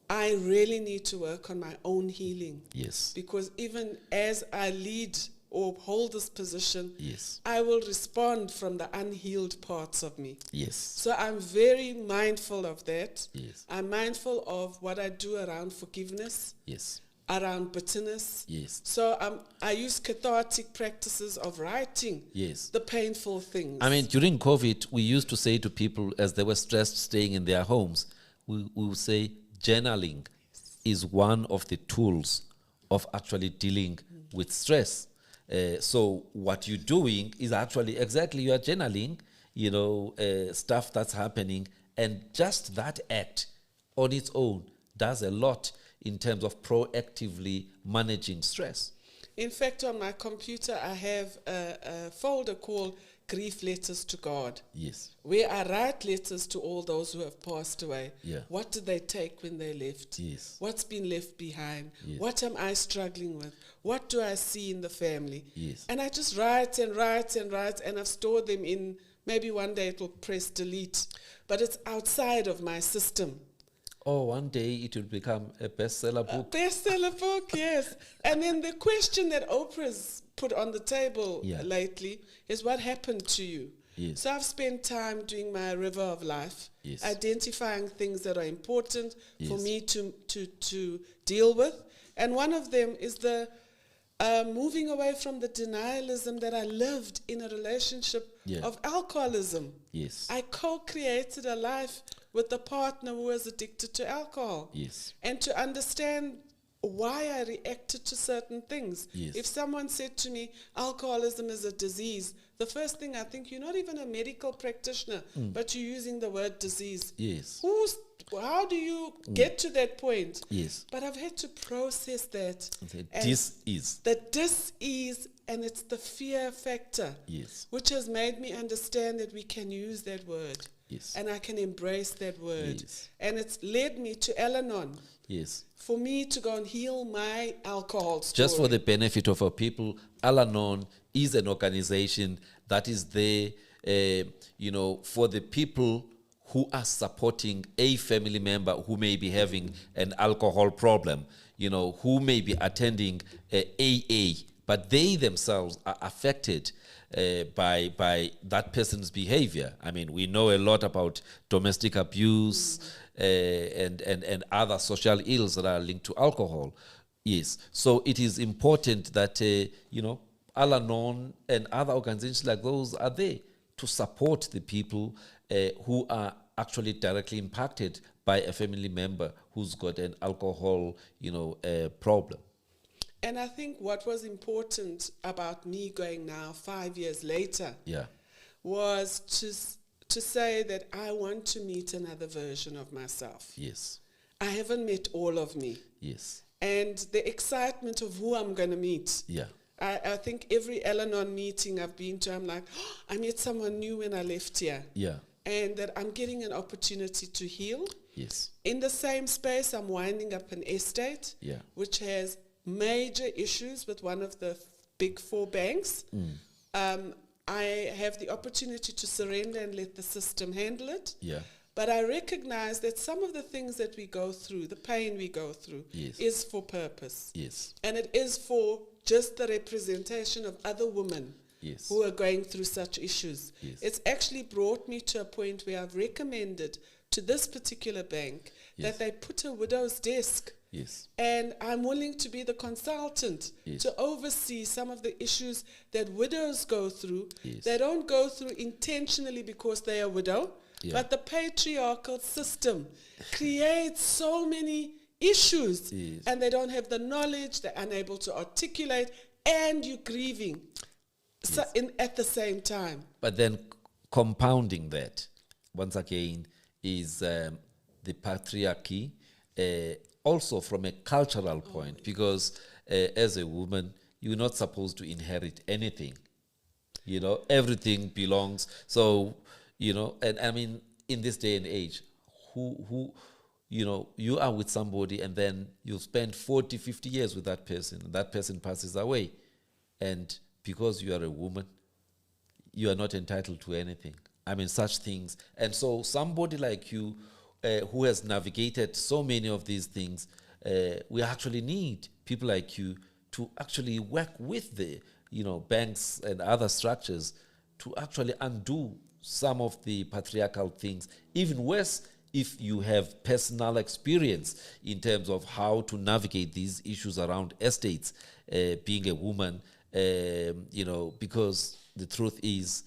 I really need to work on my own healing. Yes. Because even as I lead or hold this position, Yes. I will respond from the unhealed parts of me. Yes. So I'm very mindful of that. Yes. I'm mindful of what I do around forgiveness, Yes. around bitterness. Yes. So I use cathartic practices of writing Yes. the painful things. I mean, during COVID, we used to say to people as they were stressed staying in their homes, we would say journaling is one of the tools of actually dealing with stress. So what you're doing is actually exactly you are journaling, stuff that's happening, and just that act on its own does a lot in terms of proactively managing stress. In fact, on my computer, I have a folder called Grief Letters to God, Yes. where I write letters to all those who have passed away. Yeah. What did they take when they left? Yes. What's been left behind? Yes. What am I struggling with? What do I see in the family? Yes. And I just write and write and write, and I've stored them in, maybe one day it will press delete, but it's outside of my system. Oh, one day it will become a bestseller book. A bestseller book, yes. And then the question that Oprah's put on the table lately is, what happened to you? Yes. So I've spent time doing my river of life, Yes. identifying things that are important for Yes. me to deal with. And one of them is the moving away from the denialism that I lived in a relationship of alcoholism. Yes. I co-created a life with a partner who was addicted to alcohol. Yes. And to understand why I reacted to certain things. Yes. If someone said to me, alcoholism is a disease, the first thing I think, you're not even a medical practitioner, but you're using the word disease. Yes. How do you get to that point? Yes. But I've had to process that. This is. The dis-ease, and it's the fear factor, Yes. which has made me understand that we can use that word. Yes. And I can embrace that word. Yes. And it's led me to Al-Anon. Yes. For me to go and heal my alcohol story. Just for the benefit of our people, Al-Anon is an organization that is there, for the people who are supporting a family member who may be having an alcohol problem, who may be attending AA, but they themselves are affected by that person's behavior. I mean, we know a lot about domestic abuse and other social ills that are linked to alcohol. Yes. So it is important that, Al-Anon and other organizations like those are there to support the people who are actually directly impacted by a family member who's got an alcohol, problem. And I think what was important about me going now 5 years later was to say that I want to meet another version of myself. Yes. I haven't met all of me. Yes. And the excitement of who I'm going to meet. Yeah. I think every Al-Anon meeting I've been to, I'm like, I met someone new when I left here. Yeah. And that I'm getting an opportunity to heal. Yes. In the same space, I'm winding up an estate, which has major issues with one of the big four banks. I have the opportunity to surrender and let the system handle it. Yeah. But I recognize that some of the things that we go through, the pain we go through, is for purpose. Yes. And it is for just the representation of other women who are going through such issues. Yes. It's actually brought me to a point where I've recommended to this particular bank that they put a widow's desk. Yes. And I'm willing to be the consultant to oversee some of the issues that widows go through. Yes. They don't go through intentionally because they are widow, but the patriarchal system creates so many issues, and they don't have the knowledge, they're unable to articulate, and you're grieving at the same time. But then compounding that, once again, is the patriarchy, also from a cultural point, because as a woman, you're not supposed to inherit anything. Everything belongs. So, and I mean, in this day and age, who you are with somebody and then you spend 40, 50 years with that person, and that person passes away. And because you are a woman, you are not entitled to anything. I mean, such things. And so somebody like you, who has navigated so many of these things, we actually need people like you to actually work with the, banks and other structures to actually undo some of the patriarchal things. Even worse, if you have personal experience in terms of how to navigate these issues around estates, being a woman, because the truth is,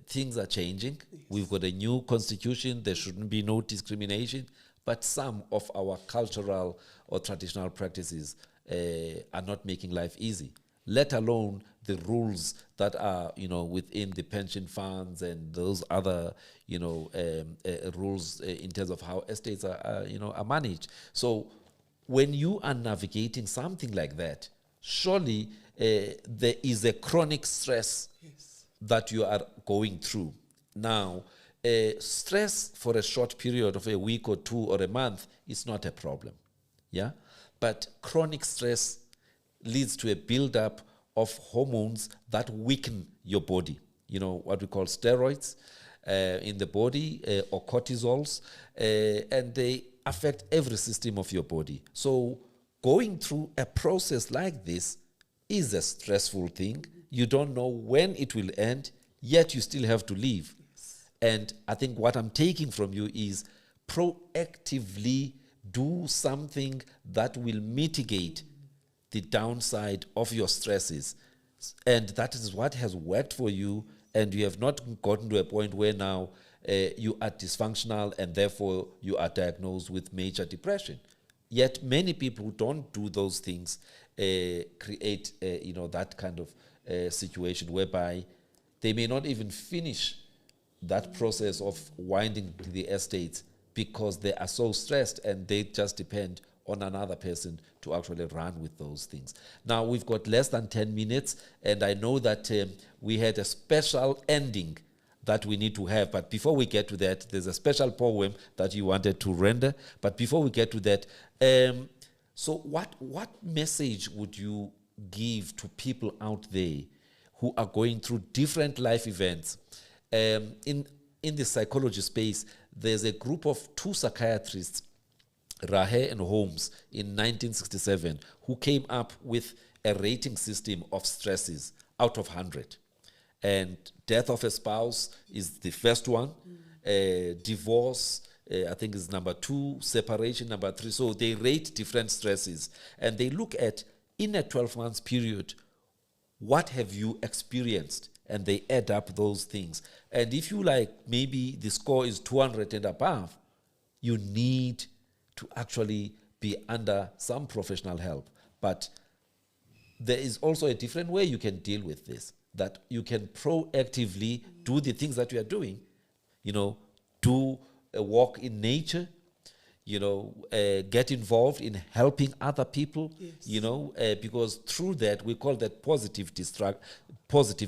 things are changing. Yes. We've got a new constitution. There shouldn't be no discrimination. But some of our cultural or traditional practices are not making life easy, let alone the rules that are, within the pension funds and those other, rules in terms of how estates are managed. So when you are navigating something like that, surely there is a chronic stress. Yes. That you are going through. Now, stress for a short period of a week or two or a month is not a problem. Yeah? But chronic stress leads to a buildup of hormones that weaken your body. What we call steroids in the body, or cortisols, and they affect every system of your body. So going through a process like this is a stressful thing. You don't know when it will end, yet you still have to live. Yes. And I think what I'm taking from you is proactively do something that will mitigate the downside of your stresses. And that is what has worked for you, and you have not gotten to a point where now you are dysfunctional and therefore you are diagnosed with major depression. Yet many people who don't do those things create that kind of situation whereby they may not even finish that process of winding the estates because they are so stressed and they just depend on another person to actually run with those things. Now, we've got less than 10 minutes, and I know that we had a special ending that we need to have. But before we get to that, there's a special poem that you wanted to render. But before we get to that, so what message would you give to people out there who are going through different life events? In the psychology space, there's a group of two psychiatrists, Rahe and Holmes, in 1967, who came up with a rating system of stresses out of 100. And death of a spouse is the first one. Divorce, I think, is number 2. Separation, number 3. So they rate different stresses. And they look at, in a 12-month period, what have you experienced? And they add up those things. And if you maybe the score is 200 and above, you need to actually be under some professional help. But there is also a different way you can deal with this, that you can proactively do the things that you are doing. Do a walk in nature, get involved in helping other people, yes. Because through that, we call that positive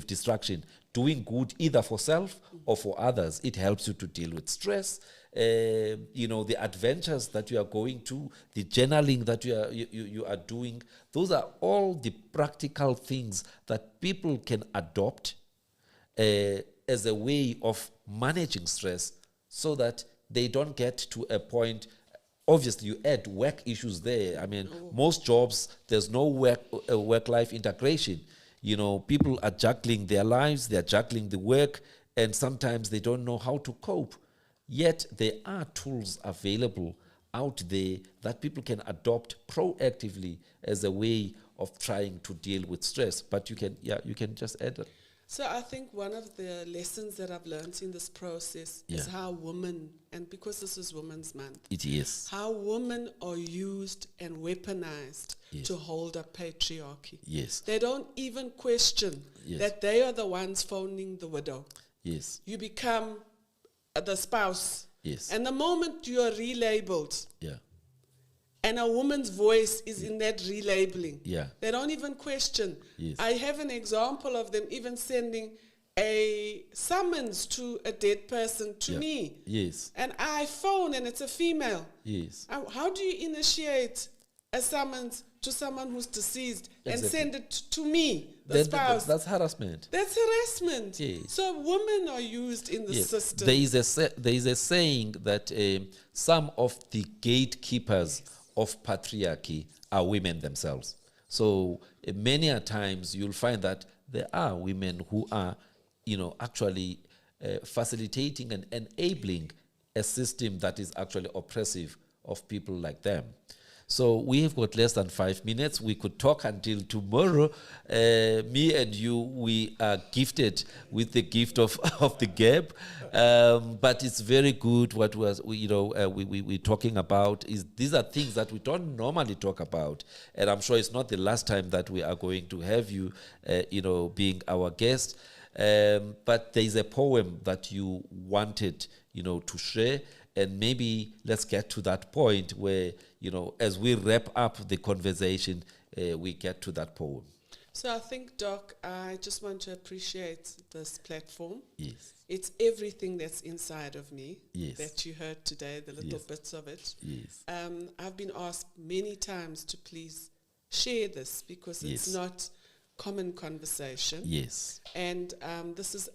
distraction, doing good either for self or for others. It helps you to deal with stress, the adventures that you are going to, the journaling that you are doing. Those are all the practical things that people can adopt as a way of managing stress so that they don't get to a point. Obviously, you add work issues there. I mean, most jobs, there's no work-life integration. People are juggling their lives, they're juggling the work, and sometimes they don't know how to cope. Yet there are tools available out there that people can adopt proactively as a way of trying to deal with stress. But you can just add that. So I think one of the lessons that I've learned in this process is how women, and because this is Women's Month, it is how women are used and weaponized to hold up patriarchy. Yes. They don't even question that they are the ones phoning the widow. Yes. You become the spouse. Yes. And the moment you are relabeled And a woman's voice is in that relabeling. Yeah. They don't even question. Yes. I have an example of them even sending a summons to a dead person to me. Yes. And I phone and it's a female. Yes. How do you initiate a summons to someone who's deceased and send it to me, the spouse? That's harassment. That's harassment. Yes. So women are used in the system. There is a saying that some of the gatekeepers of patriarchy are women themselves. So many a times you'll find that there are women who are, actually facilitating and enabling a system that is actually oppressive of people like them. So we have got less than 5 minutes. We could talk until tomorrow. Me and you, we are gifted with the gift of the gap. But it's very good what we're talking about. These are things that we don't normally talk about. And I'm sure it's not the last time that we are going to have you, being our guest. But there is a poem that you wanted, to share. And maybe let's get to that point where, as we wrap up the conversation, we get to that poem. So I think, Doc, I just want to appreciate this platform. Yes. It's everything that's inside of me that you heard today, the little bits of it. Yes. I've been asked many times to please share this because it's not common conversation. Yes. And this is,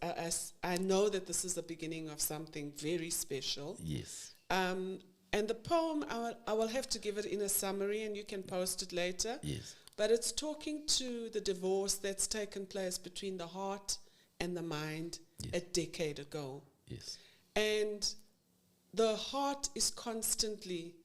I know that this is the beginning of something very special. Yes. And the poem, I will have to give it in a summary and you can post it later. Yes. But it's talking to the divorce that's taken place between the heart and the mind a decade ago. Yes. And the heart is constantly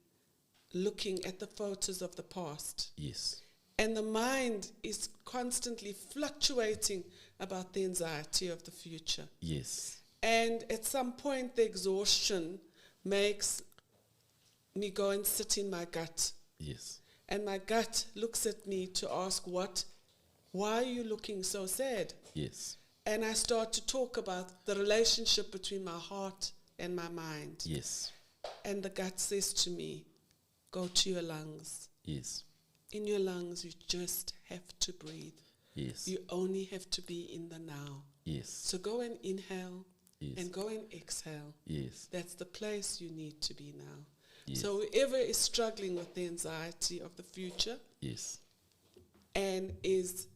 looking at the photos of the past. Yes. And the mind is constantly fluctuating about the anxiety of the future. Yes. And at some point, the exhaustion makes me go and sit in my gut. Yes. And my gut looks at me to ask, why are you looking so sad? Yes. And I start to talk about the relationship between my heart and my mind. Yes. And the gut says to me, go to your lungs. Yes. In your lungs, you just have to breathe. Yes. You only have to be in the now. Yes. So go and inhale and go and exhale. Yes. That's the place you need to be now. Yes. So whoever is struggling with the anxiety of the future Yes. and is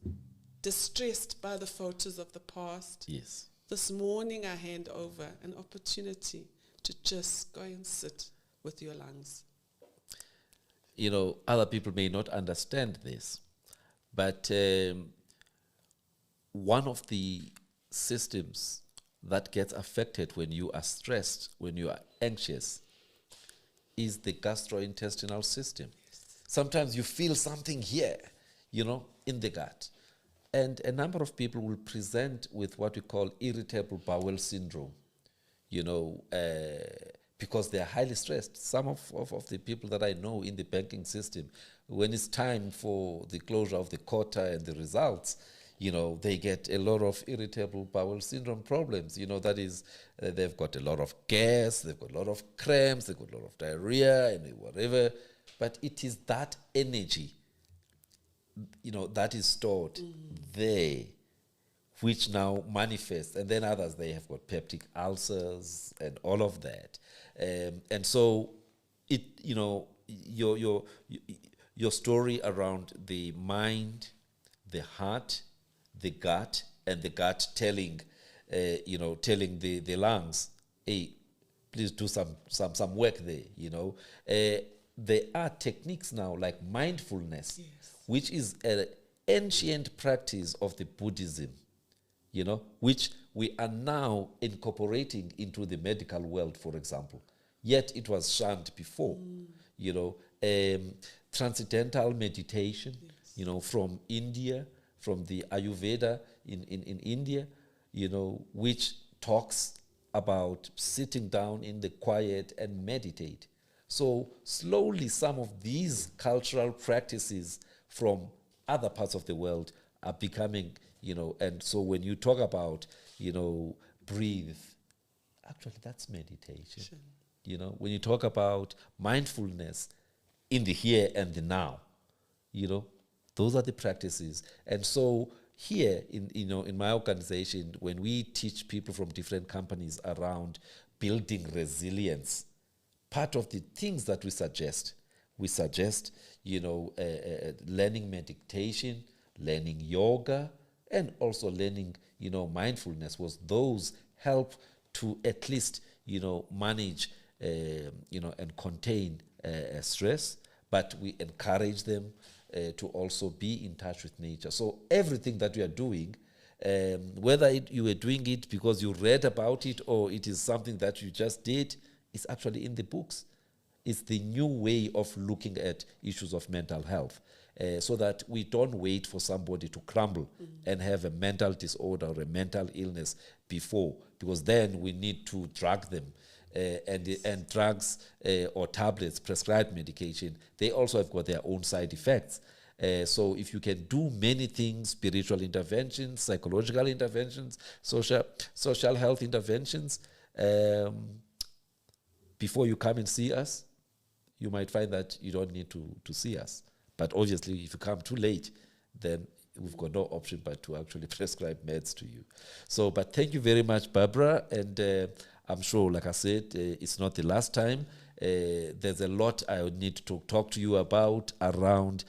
distressed by the photos of the past, Yes. this morning I hand over an opportunity to just go and sit with your lungs. Other people may not understand this, but one of the systems that gets affected when you are stressed, when you are anxious, is the gastrointestinal system. Sometimes you feel something here, in the gut. And a number of people will present with what we call irritable bowel syndrome, because they are highly stressed. Some of the people that I know in the banking system, when it's time for the closure of the quarter and the results, they get a lot of irritable bowel syndrome problems. That is, they've got a lot of gas, they've got a lot of cramps, they've got a lot of diarrhea and whatever. But it is that energy, that is stored there, which now manifests. And then others, they have got peptic ulcers and all of that. And so, your story around the mind, the heart, the gut, and the gut telling the lungs, hey, please do some work there. There are techniques now like mindfulness, which is an ancient practice of the Buddhism, which we are now incorporating into the medical world, for example. Yet it was shunned before, transcendental meditation, from India, from the Ayurveda in India, which talks about sitting down in the quiet and meditate. So slowly some of these cultural practices from other parts of the world are becoming, and so when you talk about, breathe, actually that's meditation. Sure. When you talk about mindfulness, in the here and the now. Those are the practices. And so here in my organization, when we teach people from different companies around building resilience, part of the things that we suggest, learning meditation, learning yoga, and also learning, mindfulness, was those help to at least, manage, and contain stress, but we encourage them to also be in touch with nature. So everything that we are doing, whether you were doing it because you read about it or it is something that you just did, is actually in the books. It's the new way of looking at issues of mental health, so that we don't wait for somebody to crumble and have a mental disorder or a mental illness before, because then we need to drug them. And drugs or tablets, prescribed medication, they also have got their own side effects. So if you can do many things, spiritual interventions, psychological interventions, social health interventions, before you come and see us, you might find that you don't need to see us. But obviously, if you come too late, then we've got no option but to actually prescribe meds to you. So, but thank you very much, Barbara. And I'm sure, like I said, it's not the last time. There's a lot I would need to talk to you about around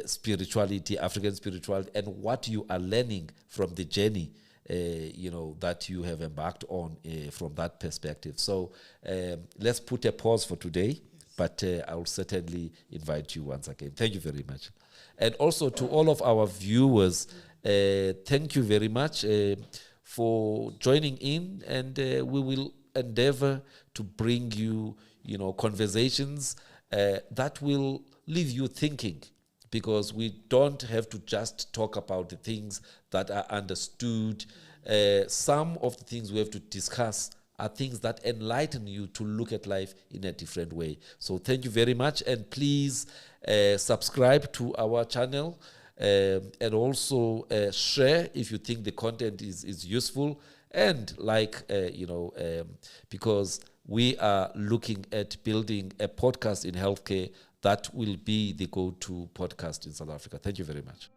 spirituality, African spirituality, and what you are learning from the journey, that you have embarked on from that perspective. So let's put a pause for today, but I will certainly invite you once again. Thank you very much. And also to all of our viewers, thank you very much for joining in, and we will endeavor to bring you, conversations that will leave you thinking, because we don't have to just talk about the things that are understood. Some of the things we have to discuss are things that enlighten you to look at life in a different way. So thank you very much, and please subscribe to our channel. And also share if you think the content is useful, and because we are looking at building a podcast in healthcare that will be the go-to podcast in South Africa. Thank you very much.